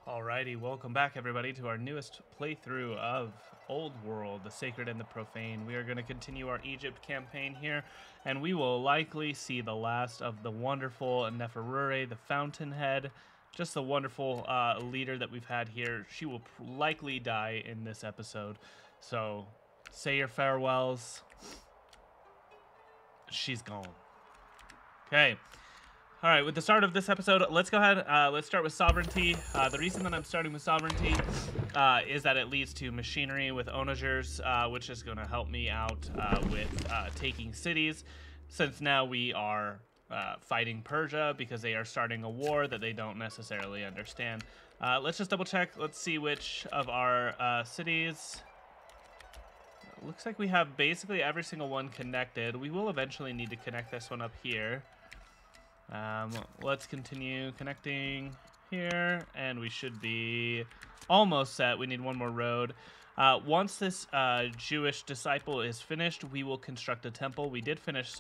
Alrighty, welcome back everybody to our newest playthrough of Old World, the Sacred and the Profane. We are going to continue our Egypt campaign here, and we will likely see the last of the wonderful Neferure, the Fountainhead, just the wonderful leader that we've had here. She will likely die in this episode, so say your farewells. She's gone. Okay. All right, with the start of this episode, let's go ahead. Let's start with sovereignty. The reason that I'm starting with sovereignty is that it leads to machinery with onagers, which is going to help me out with taking cities, since now we are fighting Persia because they are starting a war that they don't necessarily understand. Let's just double check. Let's see which of our cities. Looks like we have basically every single one connected. We will eventually need to connect this one up here. Let's continue connecting here, and we should be almost set. We need one more road. Once this Jewish disciple is finished, we will construct a temple. We did finish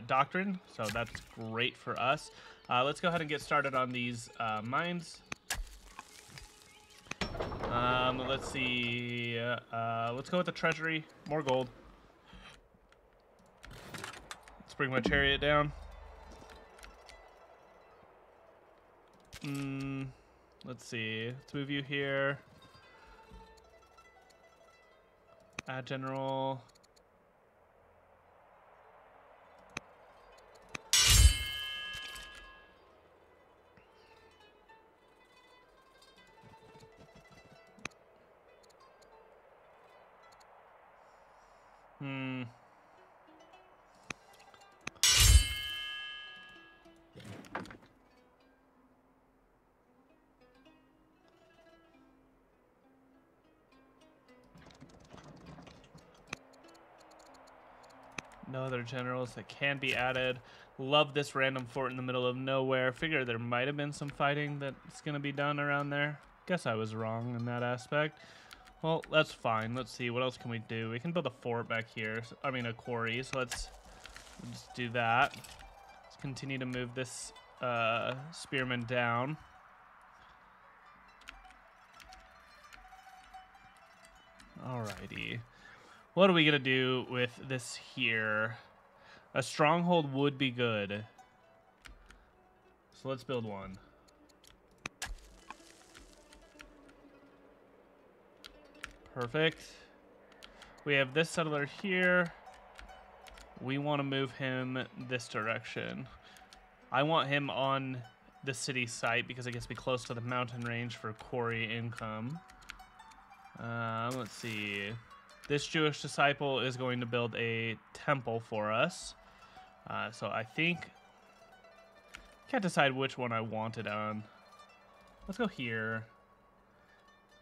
doctrine, so that's great for us. Let's go ahead and get started on these mines. Let's see. Let's go with the treasury. More gold. Let's bring my chariot down. Let's see. Let's move you here. Add general. No other generals that can be added. Love this random fort in the middle of nowhere. Figure there might have been some fighting that's going to be done around there. Guess I was wrong in that aspect. Well, that's fine. Let's see. What else can we do? We can build a fort back here. I mean, a quarry. So let's just do that. Let's continue to move this spearman down. Alrighty. What are we going to do with this here? A stronghold would be good. So let's build one. Perfect. We have this settler here. We want to move him this direction. I want him on the city site because it gets me close to the mountain range for quarry income. Let's see. This Jewish disciple is going to build a temple for us. So I think... Can't decide which one I want it on. Let's go here.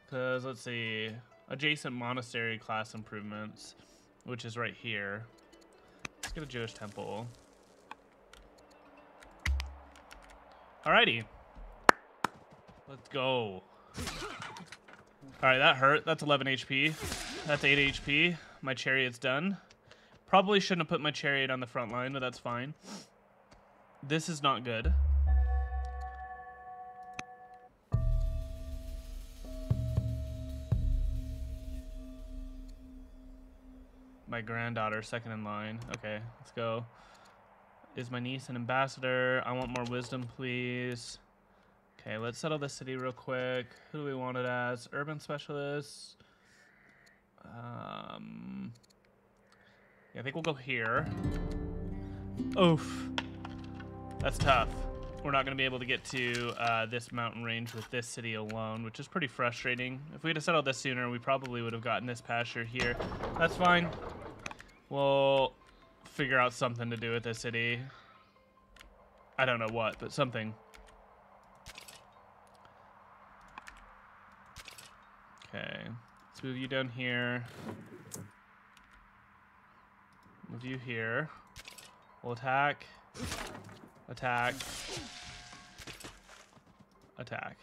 Because, let's see... Adjacent monastery class improvements, which is right here. Let's get a Jewish temple. Alrighty. Let's go. Alright, that hurt. That's 11 HP. That's 8 HP. My chariot's done. Probably shouldn't have put my chariot on the front line, but that's fine. This is not good. My granddaughter, second in line. Okay, let's go. Is my niece an ambassador? I want more wisdom, please. Okay, let's settle the city real quick. Who do we want it as? Urban specialist. Yeah, I think we'll go here. Oof. That's tough. We're not going to be able to get to this mountain range with this city alone, which is pretty frustrating. If we had settled this sooner, we probably would have gotten this pasture here. That's fine. We'll figure out something to do with this city. I don't know what, but something. Okay. Let's move you down here. Move you here. We'll attack. Attack. Attack.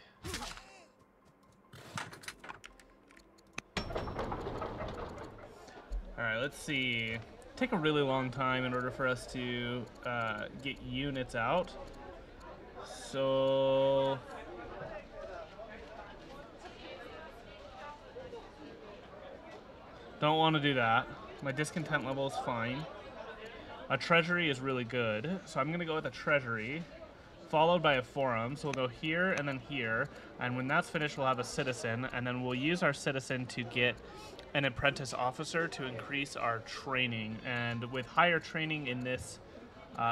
Alright, let's see. Take a really long time in order for us to get units out. So Don't want to do that. My discontent level is fine. A treasury is really good, so I'm going to go with a treasury, followed by a forum. So we'll go here and then here, and when that's finished, we'll have a citizen, and then we'll use our citizen to get an apprentice officer to increase our training. And with higher training in this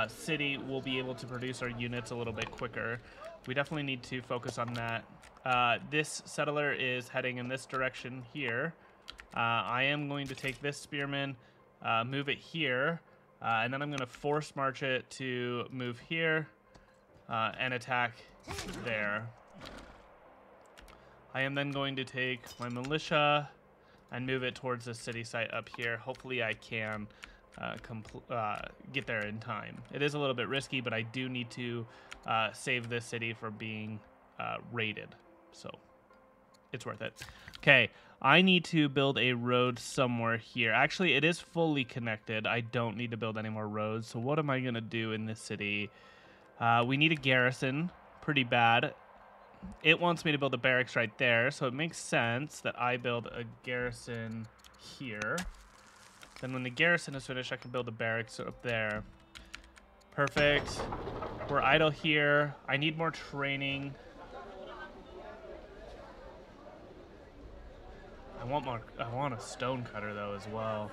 city, we'll be able to produce our units a little bit quicker. We definitely need to focus on that. This settler is heading in this direction here. I am going to take this spearman, move it here, and then I'm going to force march it to move here and attack there. I am then going to take my militia and move it towards the city site up here. Hopefully I can get there in time. It is a little bit risky, but I do need to save this city from being raided, so it's worth it. Okay, I need to build a road somewhere here. Actually, it is fully connected. I don't need to build any more roads, so what am I going to do in this city? We need a garrison pretty bad. It wants me to build a barracks right there, so it makes sense that I build a garrison here. Then when the garrison is finished, I can build a barracks up there. Perfect. We're idle here. I need more training. I want a stone cutter though as well.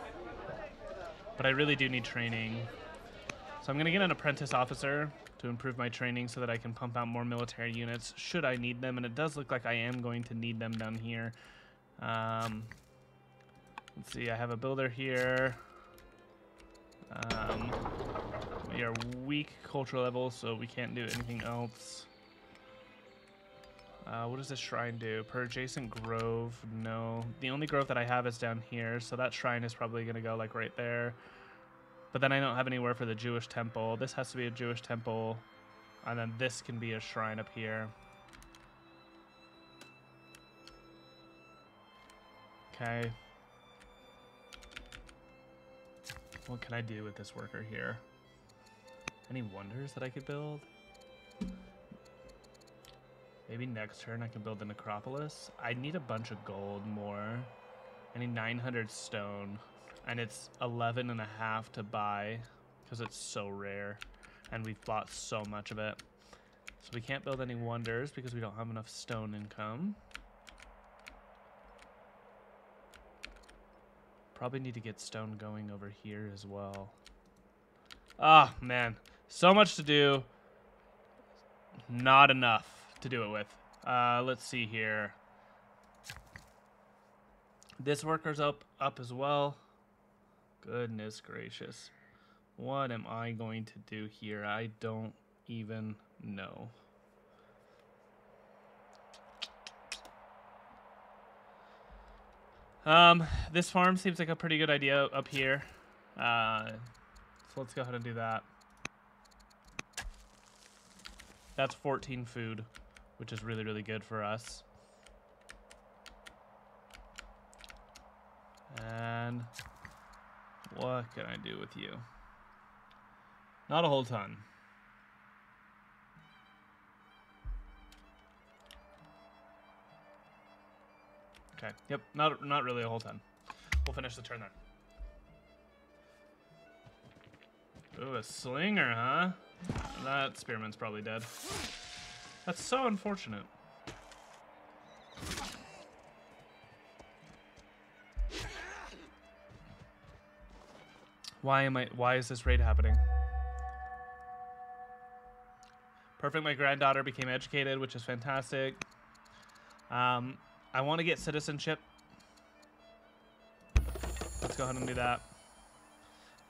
But I really do need training. So I'm gonna get an apprentice officer to improve my training so that I can pump out more military units should I need them, and it does look like I am going to need them down here. Let's see, I have a builder here. We are weak cultural level, so we can't do anything else. What does this shrine do? Per adjacent grove? No. The only grove that I have is down here, so that shrine is probably going to go like right there. But then I don't have anywhere for the Jewish temple. This has to be a Jewish temple, and then this can be a shrine up here. Okay. What can I do with this worker here? Any wonders that I could build? Maybe next turn I can build the necropolis. I need a bunch of gold more. I need 900 stone. And it's 11.5 to buy because it's so rare. And we've bought so much of it. So we can't build any wonders because we don't have enough stone income. Probably need to get stone going over here as well. Ah, man. So much to do. Not enough to do it with. Let's see here. This worker's up as well. Goodness gracious. What am I going to do here? I don't even know. This farm seems like a pretty good idea up here. So let's go ahead and do that. That's 14 food, which is really, really good for us. And what can I do with you? Not a whole ton. Okay, yep, not really a whole ton. We'll finish the turn then. Ooh, a slinger, huh? That spearman's probably dead. That's so unfortunate. Why is this raid happening? Perfect, my granddaughter became educated, which is fantastic. I want to get citizenship. Let's go ahead and do that.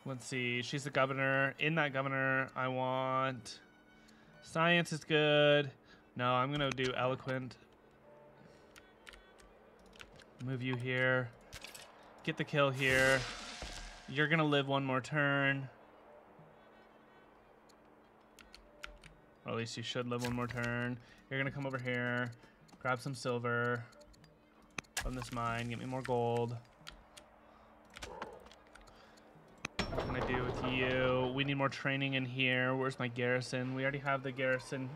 Let's see, she's the governor. In that governor, I want... Science is good. No, I'm going to do eloquent. Move you here. Get the kill here. You're going to live one more turn. Or at least you should live one more turn. You're going to come over here. Grab some silver. From this mine. Get me more gold. What can I do with you? We need more training in here. Where's my garrison? We already have the garrison.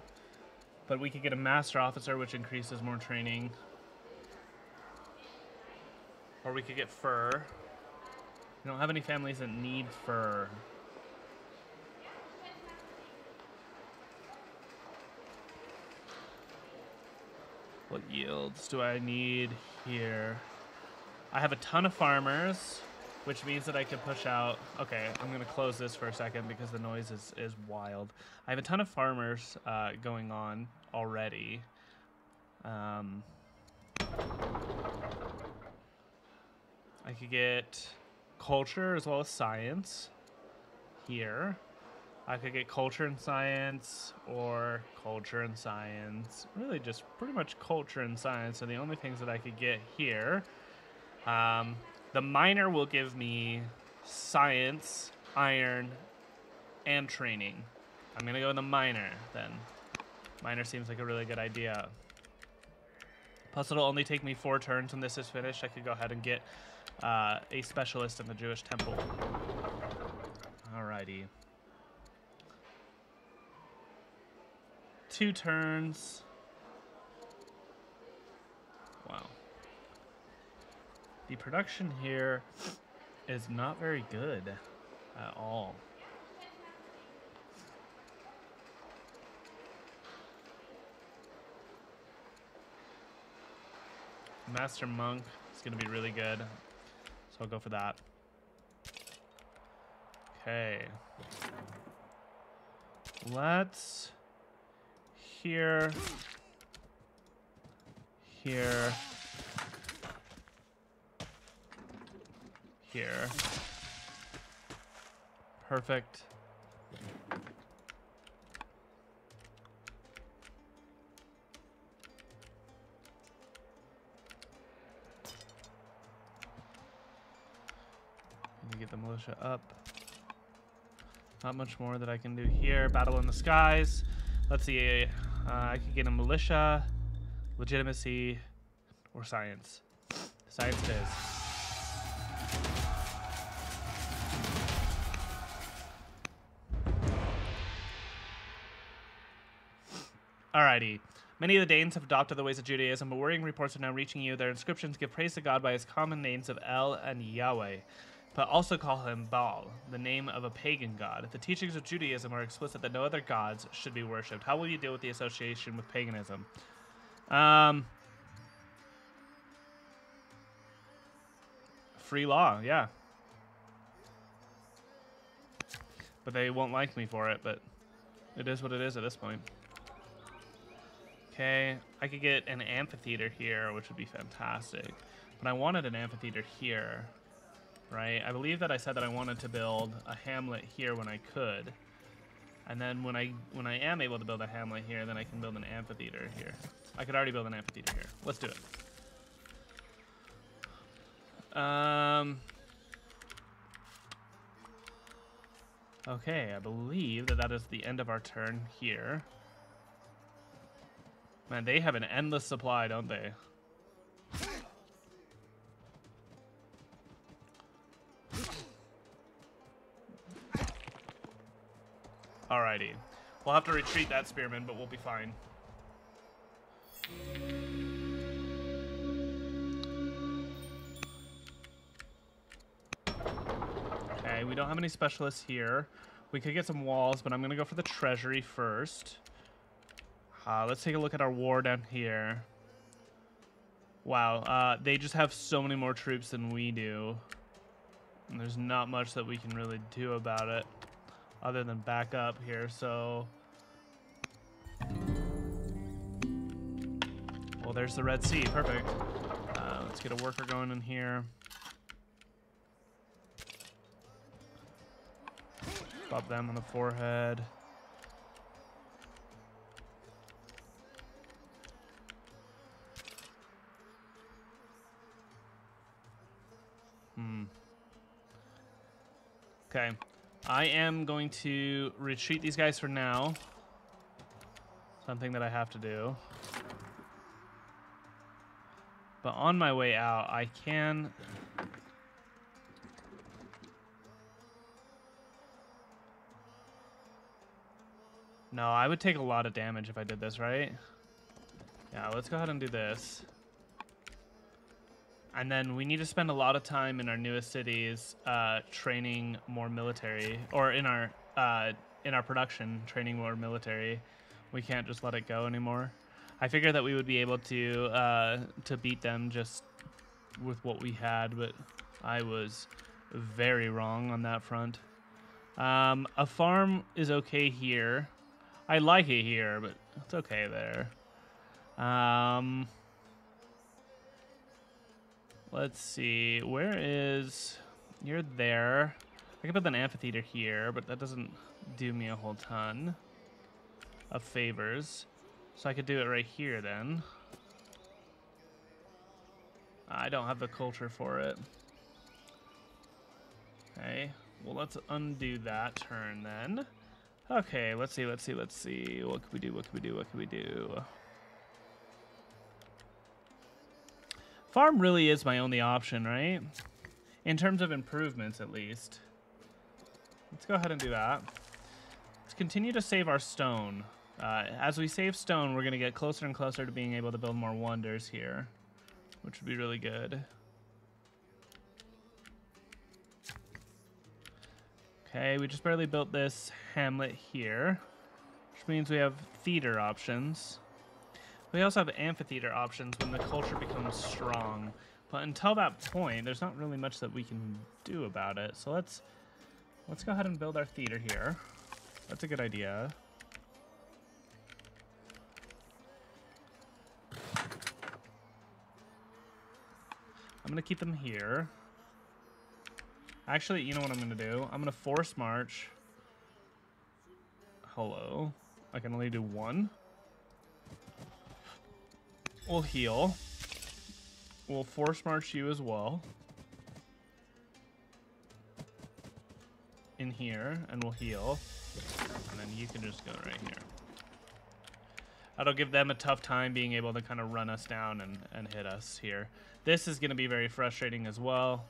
But we could get a master officer, which increases more training. Or we could get fur. We don't have any families that need fur. What yields do I need here? I have a ton of farmers, which means that I can push out... Okay, I'm going to close this for a second because the noise is wild. I have a ton of farmers going on already. I could get culture as well as science here. I could get culture and science or culture and science. Really just pretty much culture and science are the only things that I could get here. The miner will give me science, iron, and training. I'm going to go with the miner then. Miner seems like a really good idea. Plus it'll only take me 4 turns when this is finished. I could go ahead and get a specialist in the Jewish temple. Alrighty. 2 turns. Wow. The production here is not very good at all. Master Monk is going to be really good, so I'll go for that. Okay. Let's... Here. Here. Here. Perfect. Need to get the militia up. Not much more that I can do here. Battle in the skies. Let's see. I could get a militia, legitimacy, or science. Science it is. Alrighty. Many of the Danes have adopted the ways of Judaism, but worrying reports are now reaching you. Their inscriptions give praise to God by his common names of El and Yahweh, but also call him Baal, the name of a pagan god. The teachings of Judaism are explicit that no other gods should be worshipped. How will you deal with the association with paganism? Free law, yeah. But they won't like me for it, but it is what it is at this point. Okay, I could get an amphitheater here, which would be fantastic. But I wanted an amphitheater here. Right, I believe that I said that I wanted to build a hamlet here when I could, and then when I am able to build a hamlet here, then I can build an amphitheater here. I could already build an amphitheater here. Let's do it. Okay, I believe that is the end of our turn here. Man, they have an endless supply, don't they? Alrighty. We'll have to retreat that spearman, but we'll be fine. Okay, we don't have any specialists here. We could get some walls, but I'm going to go for the treasury first. Let's take a look at our war down here. Wow, they just have so many more troops than we do. And there's not much that we can really do about it, other than back up here, so... Well, there's the Red Sea, perfect. Let's get a worker going in here. Pop them on the forehead. Okay. I am going to retreat these guys for now. Something that I have to do. But on my way out, I can... No, I would take a lot of damage if I did this, right? Yeah, let's go ahead and do this. And then we need to spend a lot of time in our newest cities training more military, or in our production training more military. We can't just let it go anymore. I figured that we would be able to beat them just with what we had, but I was very wrong on that front. A farm is okay here. I like it here, but it's okay there. Let's see. Where is... You're there. I could build an amphitheater here, but that doesn't do me a whole ton of favors. So I could do it right here then. I don't have the culture for it. Okay. Well, let's undo that turn then. Okay, let's see. What can we do? Farm really is my only option, right? In terms of improvements, at least. Let's go ahead and do that. Let's continue to save our stone. As we save stone, we're going to get closer and closer to being able to build more wonders here, which would be really good. Okay, we just barely built this hamlet here, which means we have theater options. We also have amphitheater options when the culture becomes strong. But until that point, there's not really much that we can do about it. So let's go ahead and build our theater here. That's a good idea. I'm going to keep them here. Actually, you know what I'm going to do? I'm going to force march. Hello. I can only do one. We'll heal. We'll force march you as well. In here, and we'll heal. And then you can just go right here. That'll give them a tough time being able to kind of run us down and hit us here. This is going to be very frustrating as well.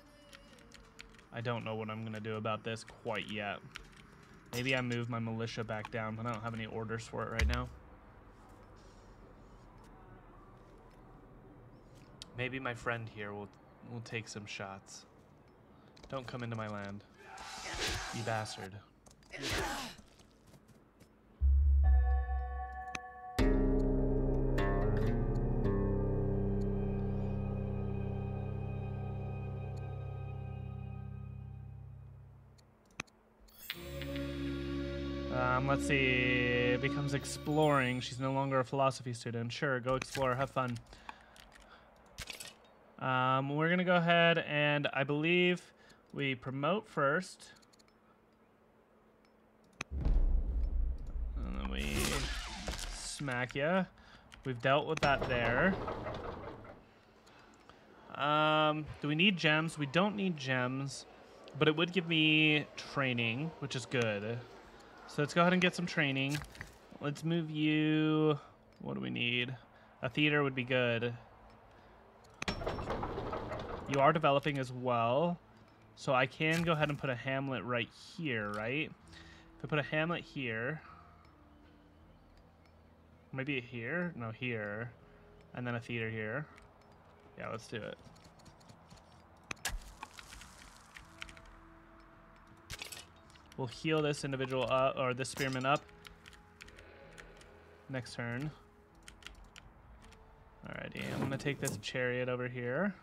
I don't know what I'm going to do about this quite yet. Maybe I move my militia back down, but I don't have any orders for it right now. Maybe my friend here will take some shots. Don't come into my land, you bastard. Let's see. It becomes exploring. She's no longer a philosophy student. Sure, go explore. Have fun. We're going to go ahead and I believe we promote first. And then we smack ya. We've dealt with that there. Do we need gems? We don't need gems, but it would give me training, which is good. So let's go ahead and get some training. Let's move you. What do we need? A theater would be good. You are developing as well. So I can go ahead and put a hamlet right here, right? If I put a hamlet here. Maybe here? No, here. And then a theater here. Yeah, let's do it. We'll heal this individual up, or this spearman up. Next turn. Alrighty, I'm gonna take this chariot over here.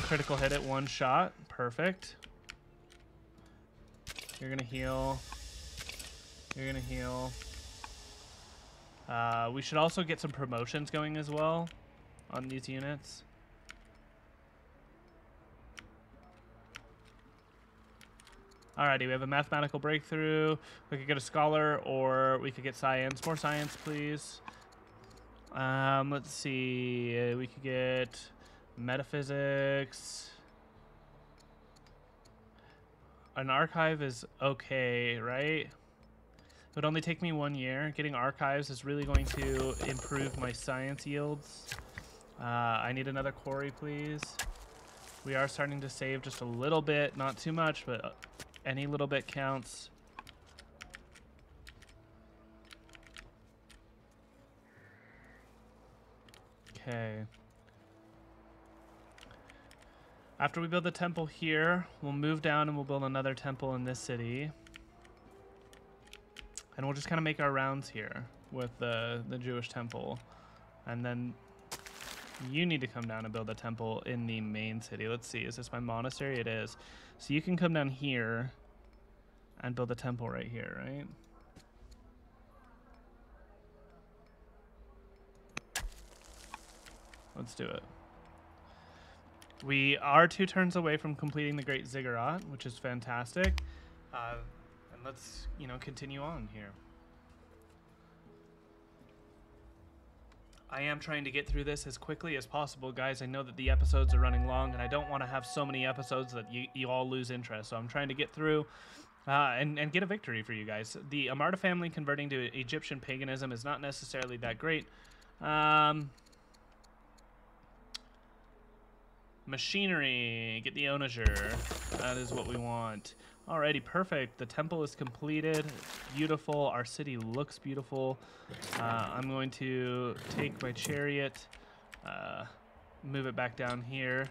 Critical hit it, one shot. Perfect. You're gonna heal. You're gonna heal. We should also get some promotions going as well on these units. Alrighty, we have a mathematical breakthrough. We could get a scholar, or we could get science. More science, please. Let's see. We could get metaphysics. An archive is okay, right? It would only take me 1 year. Getting archives is really going to improve my science yields. I need another quarry, please. We are starting to save just a little bit. Not too much, but any little bit counts. Okay. After we build the temple here, we'll move down and we'll build another temple in this city. And we'll just kind of make our rounds here with the Jewish temple. And then you need to come down and build a temple in the main city. Let's see, is this my monastery? It is. So you can come down here and build a temple right here, right? Let's do it. We are 2 turns away from completing the Great Ziggurat, which is fantastic. And let's, continue on here. I am trying to get through this as quickly as possible, guys. I know that the episodes are running long, and I don't want to have so many episodes that you all lose interest. So I'm trying to get through and get a victory for you guys. The Amarda family converting to Egyptian paganism is not necessarily that great. Machinery, get the onager. That is what we want. Alrighty, perfect. The temple is completed. Beautiful. Our city looks beautiful. I'm going to take my chariot, move it back down here.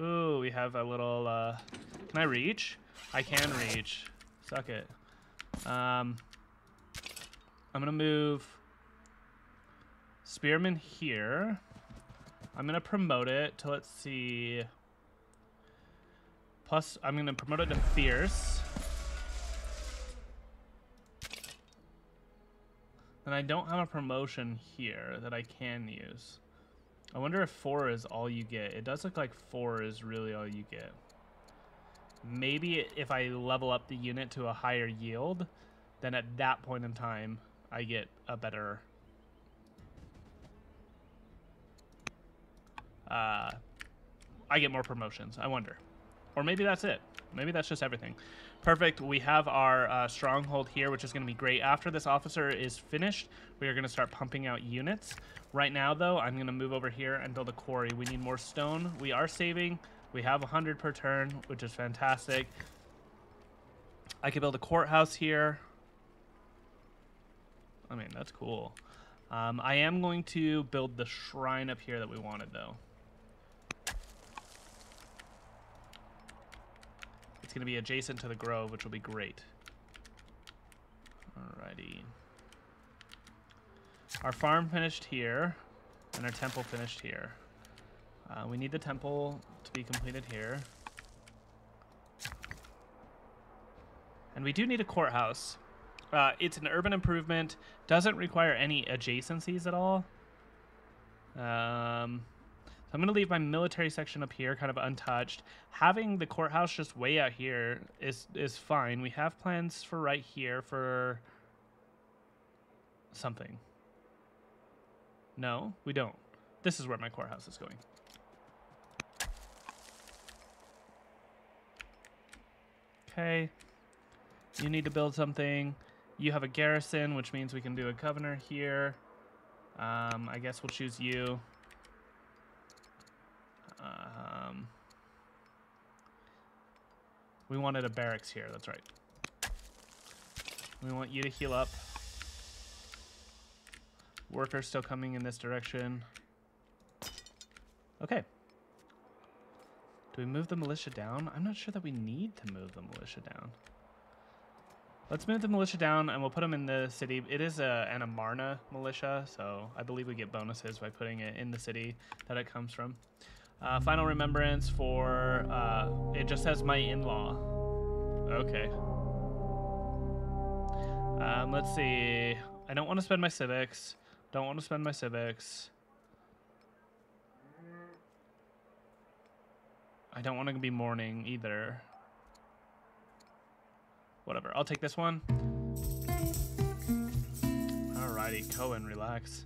Ooh, we have a little, can I reach? I can reach. Suck it. I'm gonna move Spearman here. I'm going to promote it to, let's see, plus I'm going to promote it to Fierce. And I don't have a promotion here that I can use. I wonder if 4 is all you get. It does look like 4 is really all you get. Maybe if I level up the unit to a higher yield, then at that point in time, I get a better... I get more promotions, I wonder. Or maybe that's it. Maybe that's just everything. Perfect. We have our stronghold here, which is going to be great. After this officer is finished, we are going to start pumping out units. Right now, though, I'm going to move over here and build a quarry. We need more stone. We are saving. We have 100 per turn, which is fantastic. I could build a courthouse here. I mean, that's cool. I am going to build the shrine up here that we wanted, though. It's going to be adjacent to the grove, which will be great. Alrighty. Our farm finished here, and our temple finished here. We need the temple to be completed here. And we do need a courthouse. It's an urban improvement. Doesn't require any adjacencies at all. So I'm going to leave my military section up here kind of untouched. Having the courthouse just way out here is fine. We have plans for right here for something. No, we don't. This is where my courthouse is going. Okay. You need to build something. You have a garrison, which means we can do a governor here. I guess we'll choose you. We wanted a barracks here, that's right. We want you to heal up. Workers still coming in this direction. Okay. Do we move the militia down? I'm not sure that we need to move the militia down. Let's move the militia down and we'll put them in the city. It is an Amarna militia, so I believe we get bonuses by putting it in the city that it comes from. Final remembrance for, it just says my in-law. Okay. Let's see. I don't want to spend my civics. Don't want to spend my civics. I don't want to be mourning either. Whatever. I'll take this one. Alrighty, Cohen, relax.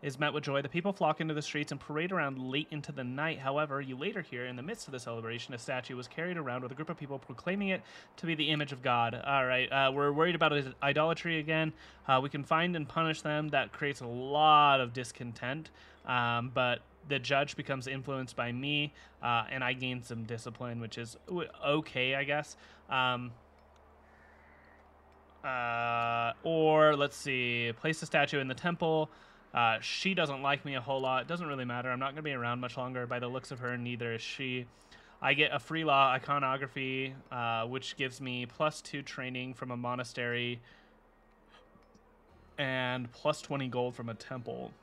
Is met with joy. The people flock into the streets and parade around late into the night. However, you later hear in the midst of the celebration, a statue was carried around with a group of people proclaiming it to be the image of God. All right, we're worried about idolatry again. We can find and punish them. That creates a lot of discontent, but the judge becomes influenced by me, and I gain some discipline, which is okay, I guess. Or let's see, place the statue in the temple. She doesn't like me a whole lot. It doesn't really matter. I'm not going to be around much longer by the looks of her, and neither is she. I get a free law iconography, which gives me +2 training from a monastery and +20 gold from a temple.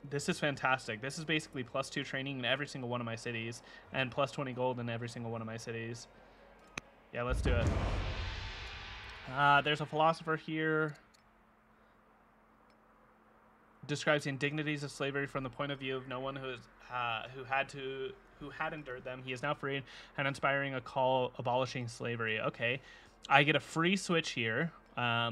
This is fantastic. This is basically +2 training in every single one of my cities and +20 gold in every single one of my cities. Yeah, let's do it. There's a philosopher here. Describes the indignities of slavery from the point of view of no one who had endured them. He is now free and inspiring a call abolishing slavery. Okay, I get a free switch here,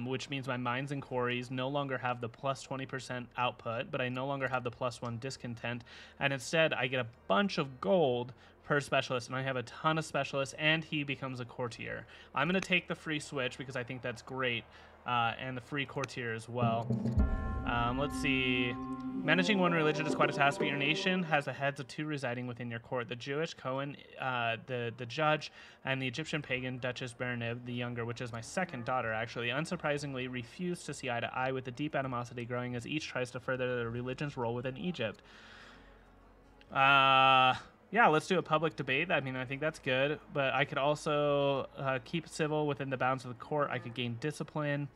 which means my mines and quarries no longer have the +20% output, but I no longer have the +1 discontent, and instead I get a bunch of gold per specialist, and I have a ton of specialists, and he becomes a courtier. I'm going to take the free switch because I think that's great, and the free courtier as well. Let's see. Managing one religion is quite a task, but your nation has the heads of 2 residing within your court. The Jewish Cohen, the judge, and the Egyptian pagan Duchess Bernib, the younger, which is my second daughter, actually, unsurprisingly refuse to see eye to eye, with the deep animosity growing as each tries to further their religion's role within Egypt. Yeah, let's do a public debate. I mean, I think that's good, but I could also keep civil within the bounds of the court. I could gain discipline.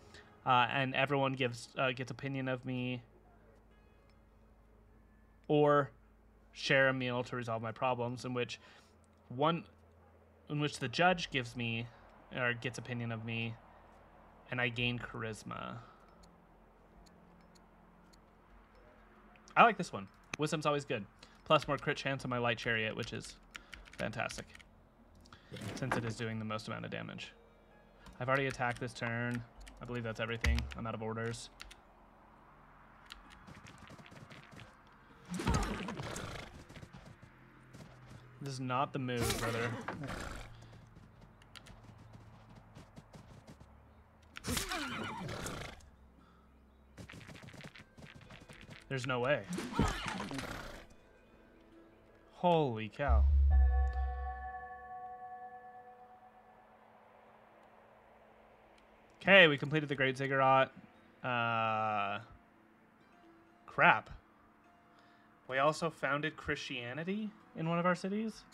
And everyone gets opinion of me, or share a meal to resolve my problems, in which the judge gives me or gets opinion of me, and I gain charisma. I like this one. Wisdom's always good. Plus more crit chance on my light chariot, which is fantastic, since it is doing the most amount of damage. I've already attacked this turn. I believe that's everything. I'm out of orders. This is not the move, brother. There's no way. Holy cow. Okay, we completed the Great Ziggurat. Crap. We also founded Christianity in one of our cities.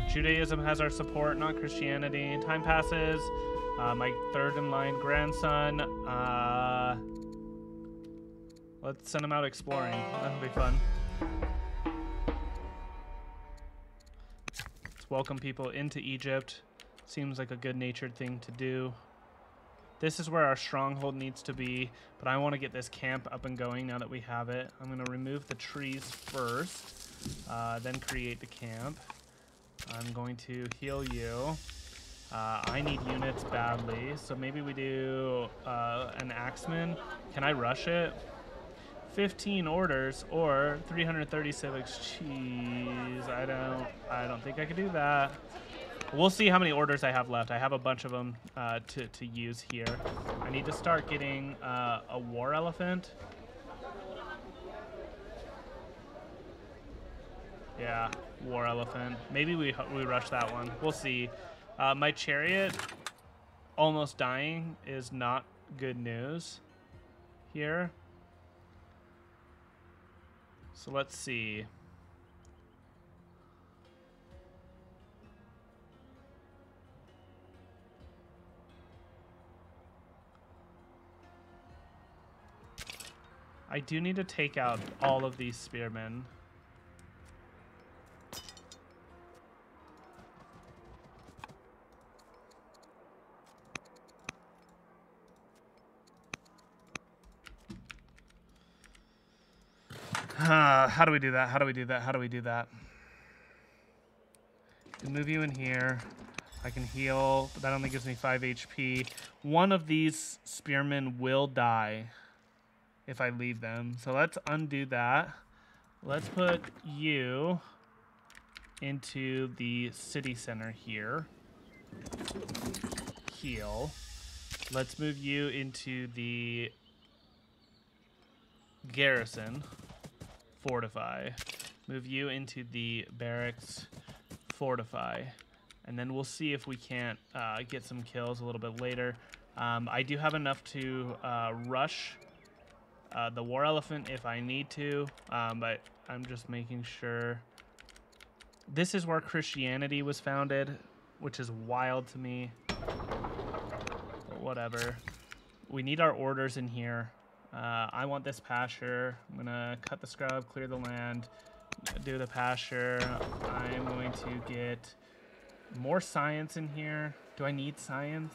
Judaism has our support, not Christianity. Time passes. My third in line grandson. Let's send him out exploring. That'll be fun. Let's welcome people into Egypt. Seems like a good-natured thing to do. This is where our stronghold needs to be, but I want to get this camp up and going now that we have it. I'm going to remove the trees first, then create the camp. I'm going to heal you. I need units badly, so maybe we do an axeman. Can I rush it? 15 orders or 330 civics. Jeez, I don't think I can do that. We'll see how many orders I have left. I have a bunch of them to use here. I need to start getting a war elephant. Yeah, war elephant. Maybe we rush that one. We'll see. My chariot almost dying is not good news here. So let's see. I do need to take out all of these spearmen. How do we do that? How do we do that? How do we do that? I can move you in here. I can heal, but that only gives me 5 HP. One of these spearmen will die if I leave them. So let's undo that. Let's put you into the city center here. Heal. Let's move you into the garrison. Fortify. Move you into the barracks. Fortify. And then we'll see if we can't get some kills a little bit later. I do have enough to rush the war elephant if I need to, but I'm just making sure. This is where Christianity was founded, which is wild to me. But whatever. We need our orders in here. I want this pasture. I'm gonna cut the scrub, clear the land, do the pasture. I'm going to get more science in here. Do I need science?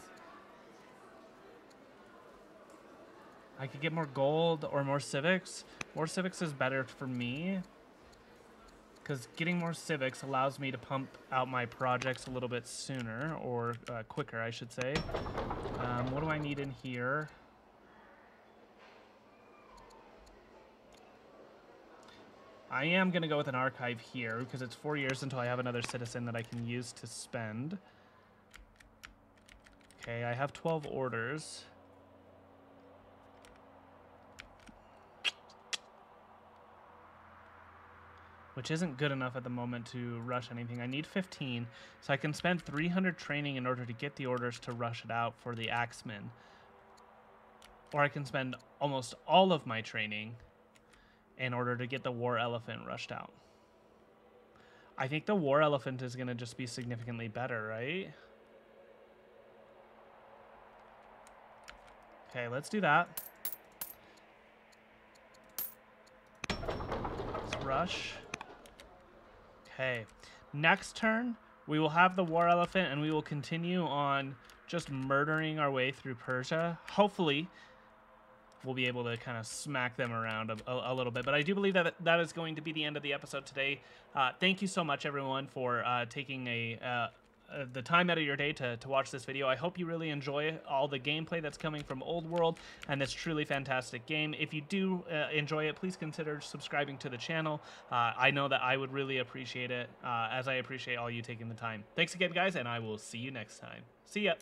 I could get more gold or more civics. More civics is better for me, because getting more civics allows me to pump out my projects a little bit sooner, or quicker, I should say. What do I need in here? I am going to go with an archive here, because it's 4 years until I have another citizen that I can use to spend. Okay, I have 12 orders. Which isn't good enough at the moment to rush anything. I need 15, so I can spend 300 training in order to get the orders to rush it out for the axemen. Or I can spend almost all of my training in order to get the war elephant rushed out. I think the war elephant is going to just be significantly better, right? Okay, let's do that. Let's rush. Okay, next turn, we will have the war elephant and we will continue on just murdering our way through Persia. Hopefully, we'll be able to kind of smack them around a little bit. But I do believe that that is going to be the end of the episode today. Thank you so much, everyone, for taking the time out of your day to watch this video. I hope you really enjoy all the gameplay that's coming from Old World and this truly fantastic game. If you do enjoy it, please consider subscribing to the channel. I know that I would really appreciate it, as I appreciate all you taking the time. Thanks again, guys, and I will see you next time. See ya!